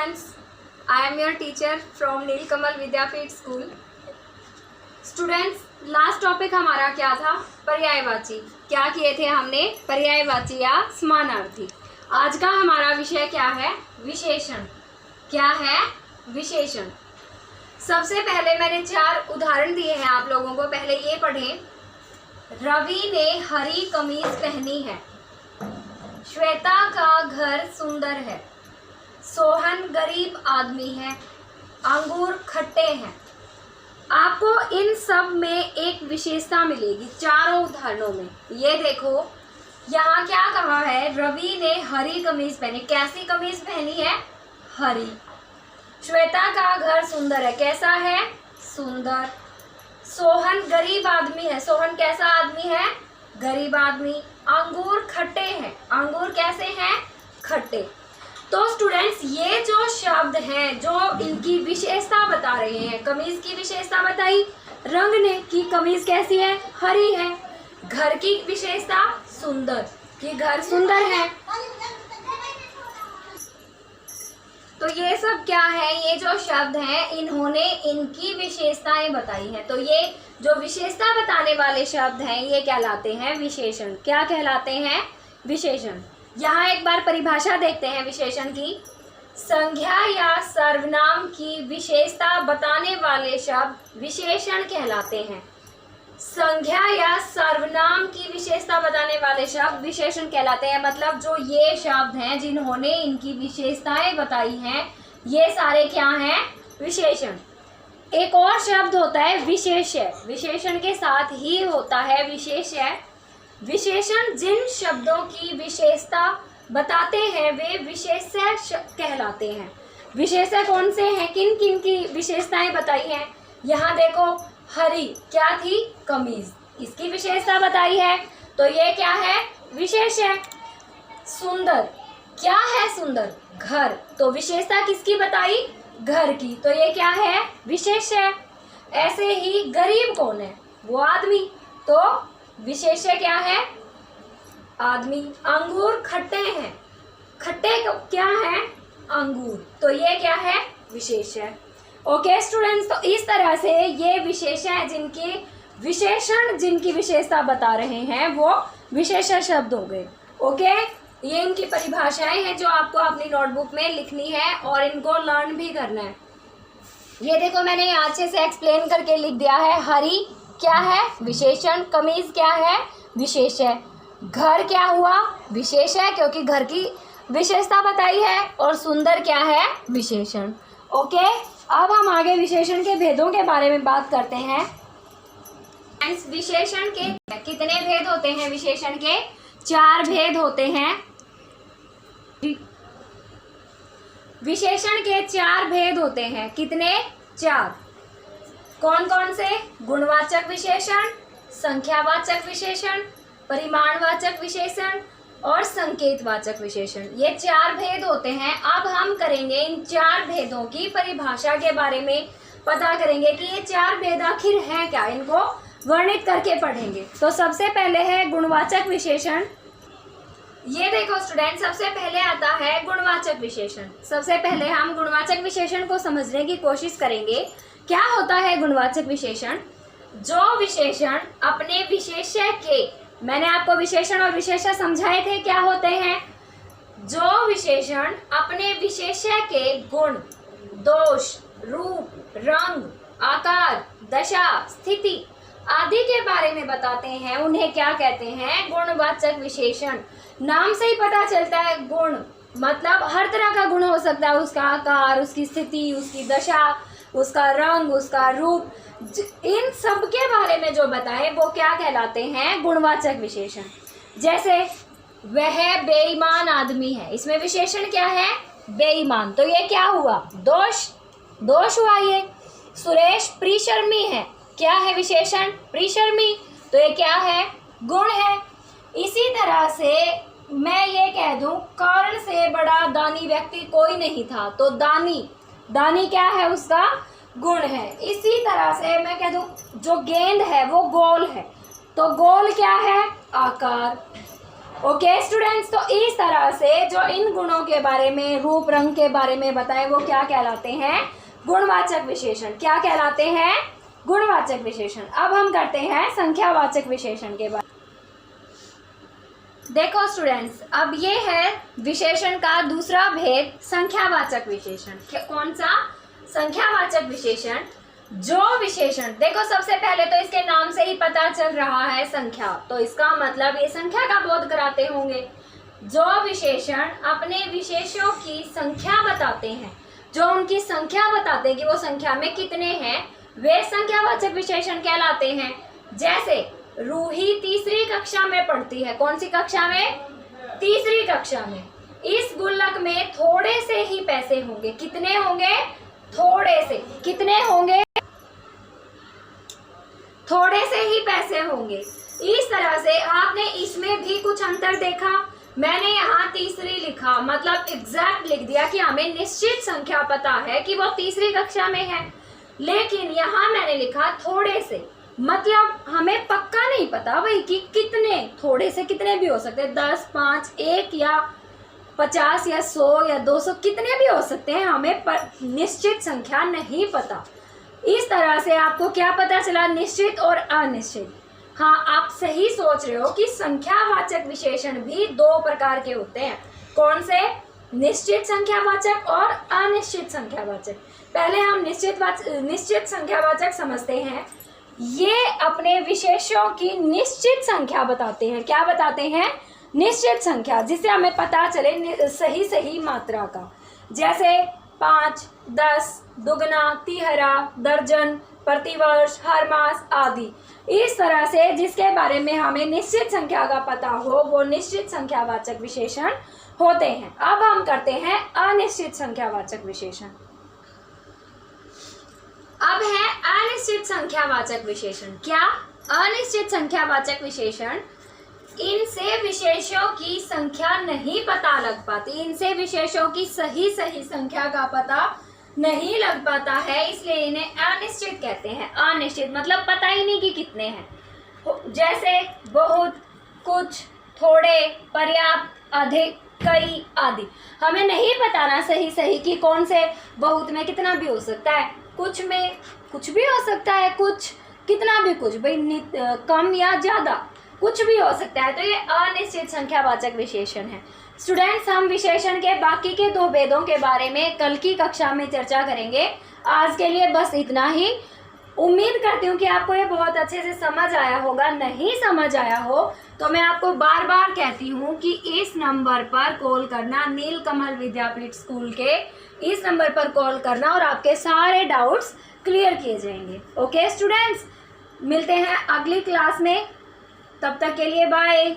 students, I am your teacher from Neelkamal Vidyapeeth school. Students, last topic हमारा क्या था? पर्यायवाची। क्या किए थे हमने? पर्यायवाची या समानार्थी। आज का हमारा विषय क्या है? विशेषण। क्या है? विशेषण। सबसे पहले मैंने 4 उदाहरण दिए हैं आप लोगों को, पहले ये पढ़ें। रवि ने हरी कमीज पहनी है। श्वेता का घर सुंदर है। सोहन गरीब आदमी है। अंगूर खट्टे हैं। आपको इन सब में एक विशेषता मिलेगी चारों उदाहरणों में। ये देखो, यहाँ क्या कहा है? रवि ने हरी कमीज पहनी। कैसी कमीज पहनी है? हरी। श्वेता का घर सुंदर है। कैसा है? सुंदर। सोहन गरीब आदमी है। सोहन कैसा आदमी है? गरीब आदमी। अंगूर खट्टे हैं। अंगूर कैसे हैं? खट्टे। तो स्टूडेंट्स, ये जो शब्द हैं जो इनकी विशेषता बता रहे हैं, कमीज की विशेषता बताई रंग ने कि कमीज कैसी है? हरी है। घर की विशेषता सुंदर, कि घर सुंदर है। तो ये सब क्या है? ये जो शब्द हैं इन्होंने इनकी विशेषताएं बताई हैं। तो ये जो विशेषता बताने वाले शब्द हैं ये कहलाते हैं विशेषण। क्या कहलाते हैं? विशेषण। यहाँ एक बार परिभाषा देखते हैं विशेषण की। संज्ञा या सर्वनाम की विशेषता बताने वाले शब्द विशेषण कहलाते हैं। संज्ञा या सर्वनाम की विशेषता बताने वाले शब्द विशेषण कहलाते हैं। मतलब जो ये शब्द हैं जिन्होंने इनकी विशेषताएं बताई हैं ये सारे क्या हैं? विशेषण। एक और शब्द होता है विशेष्य। विशेषण के साथ ही होता है विशेष्य। विशेषण जिन शब्दों की विशेषता बताते हैं वे विशेष्य कहलाते हैं। विशेष्य कौन से हैं? किन किन की विशेषताएं बताई हैं? यहाँ देखो, हरी क्या थी? कमीज। इसकी विशेषता बताई है। तो ये क्या है? विशेष है। सुंदर क्या है? सुंदर। घर। तो विशेषता किसकी बताई? घर की। तो ये क्या है? विशेष है। ऐसे ही गरीब कौन है? वो आदमी। तो विशेष्य क्या है? आदमी। अंगूर खट्टे हैं। खट्टे क्या है? अंगूर। तो ये क्या है? विशेष्य। ओके स्टूडेंट्स, तो इस तरह से ये विशेषण है जिनकी विशेषण जिनकी विशेषता बता रहे हैं वो विशेषण शब्द हो गए। ओके, ये इनकी परिभाषाएं हैं जो आपको अपनी नोटबुक में लिखनी है और इनको लर्न भी करना है। ये देखो, मैंने यहाँ अच्छे से एक्सप्लेन करके लिख दिया है। हरी क्या है? विशेषण। कमीज क्या है? विशेष है। घर क्या हुआ? विशेष है क्योंकि घर की विशेषता बताई है। और सुंदर क्या है? विशेषण। ओके, अब हम आगे विशेषण के भेदों के बारे में बात करते हैं। विशेषण के कितने भेद होते हैं? विशेषण के 4 भेद होते हैं। विशेषण के 4 भेद होते हैं। कितने? 4। कौन कौन से? गुणवाचक विशेषण, संख्यावाचक विशेषण, परिमाणवाचक विशेषण और संकेतवाचक विशेषण। ये 4 भेद होते हैं। अब हम करेंगे इन 4 भेदों की परिभाषा के बारे में पता करेंगे कि ये 4 भेद आखिर हैं क्या। इनको वर्णित करके पढ़ेंगे। तो सबसे पहले है गुणवाचक विशेषण। ये देखो स्टूडेंट, सबसे पहले आता है गुणवाचक विशेषण। सबसे पहले हम गुणवाचक विशेषण को समझने की कोशिश करेंगे। क्या होता है गुणवाचक विशेषण? जो विशेषण अपने विशेष्य के, मैंने आपको विशेषण और विशेष्य समझाए थे क्या होते हैं। जो विशेषण अपने विशेष्य के गुण, दोष, रूप, रंग, आकार, दशा, स्थिति आदि के बारे में बताते हैं उन्हें क्या कहते हैं? गुणवाचक विशेषण। नाम से ही पता चलता है गुण मतलब हर तरह का गुण हो सकता है। उसका आकार, उसकी स्थिति, उसकी दशा, उसका रंग, उसका रूप, इन सब के बारे में जो बताएं वो क्या कहलाते हैं? गुणवाचक विशेषण। जैसे वह बेईमान आदमी है, इसमें विशेषण क्या है? बेईमान। तो ये क्या हुआ? दोष। दोष हुआ ये। सुरेश प्रिशर्मी है, क्या है विशेषण? प्रिशर्मी। तो ये क्या है? गुण है। इसी तरह से मैं ये कह दूं, कर्ण से बड़ा दानी व्यक्ति कोई नहीं था, तो दानी। दानी क्या है? उसका गुण है। इसी तरह से मैं कह दूं जो गेंद है वो गोल है, तो गोल क्या है? आकार। ओके स्टूडेंट्स, तो इस तरह से जो इन गुणों के बारे में, रूप रंग के बारे में बताए, वो क्या कहलाते हैं? गुणवाचक विशेषण। क्या कहलाते हैं? गुणवाचक विशेषण। अब हम करते हैं संख्यावाचक विशेषण के बारे में। देखो स्टूडेंट्स, अब ये है विशेषण का दूसरा भेद, संख्यावाचक विशेषण। कौन सा? संख्यावाचक विशेषण। जो विशेषण, देखो सबसे पहले तो इसके नाम से ही पता चल रहा है संख्या, तो इसका मतलब ये संख्या का बोध कराते होंगे। जो विशेषण अपने विशेषों की संख्या बताते हैं, जो उनकी संख्या बताते हैं कि वो संख्या में कितने हैं, वे संख्यावाचक विशेषण कहलाते हैं। जैसे रूही तीसरी कक्षा में पढ़ती है। कौन सी कक्षा में? तीसरी कक्षा में। इस गुल्लक में थोड़े से ही पैसे होंगे। कितने होंगे? थोड़े से। कितने होंगे? थोड़े से ही पैसे होंगे। इस तरह से आपने इसमें भी कुछ अंतर देखा। मैंने यहाँ तीसरी लिखा, मतलब एग्जैक्ट लिख दिया कि हमें निश्चित संख्या पता है कि वो तीसरी कक्षा में है, लेकिन यहाँ मैंने लिखा थोड़े से, मतलब हमें पक्का नहीं पता भाई कि कितने, थोड़े से कितने भी हो सकते हैं, 10, 5, 1 या 50 या 100 या 200, कितने भी हो सकते हैं, हमें निश्चित संख्या नहीं पता। इस तरह से आपको क्या पता चला? निश्चित और अनिश्चित। हाँ, आप सही सोच रहे हो कि संख्यावाचक विशेषण भी दो प्रकार के होते हैं। कौन से? निश्चित संख्यावाचक और अनिश्चित संख्यावाचक। पहले हम निश्चित संख्यावाचक समझते हैं। ये अपने विशेषों की निश्चित संख्या बताते हैं। क्या बताते हैं? निश्चित संख्या, जिससे हमें पता चले सही मात्रा का। जैसे 5, 10, दुगना, तिहरा, दर्जन, प्रतिवर्ष, हर मास आदि। इस तरह से जिसके बारे में हमें निश्चित संख्या का पता हो, वो निश्चित संख्यावाचक विशेषण होते हैं। अब हम करते हैं अनिश्चित संख्यावाचक विशेषण। अब है अनिश्चित संख्यावाचक विशेषण। क्या? अनिश्चित संख्यावाचक विशेषण, इनसे विशेषों की संख्या नहीं पता लग पाती, इनसे विशेषों की सही संख्या का पता नहीं लग पाता है, इसलिए इन्हें अनिश्चित कहते हैं। अनिश्चित मतलब पता ही नहीं कि कितने हैं। जैसे बहुत, कुछ, थोड़े, पर्याप्त, अधिक, कई आदि। हमें नहीं बताना सही कि कौन से बहुत में कितना भी हो सकता है, कुछ में कुछ भी हो सकता है, कुछ कितना भी कुछ, भाई कम या ज़्यादा कुछ भी हो सकता है। तो ये अनिश्चित संख्यावाचक विशेषण है। स्टूडेंट्स, हम विशेषण के बाकी के दो भेदों के बारे में कल की कक्षा में चर्चा करेंगे। आज के लिए बस इतना ही। उम्मीद करती हूँ कि आपको ये बहुत अच्छे से समझ आया होगा। नहीं समझ आया हो तो मैं आपको बार बार कहती हूँ कि इस नंबर पर कॉल करना, नीलकमल विद्यापीठ स्कूल के इस नंबर पर कॉल करना और आपके सारे डाउट्स क्लियर किए जाएंगे। ओके स्टूडेंट्स, मिलते हैं अगली क्लास में, तब तक के लिए बाय।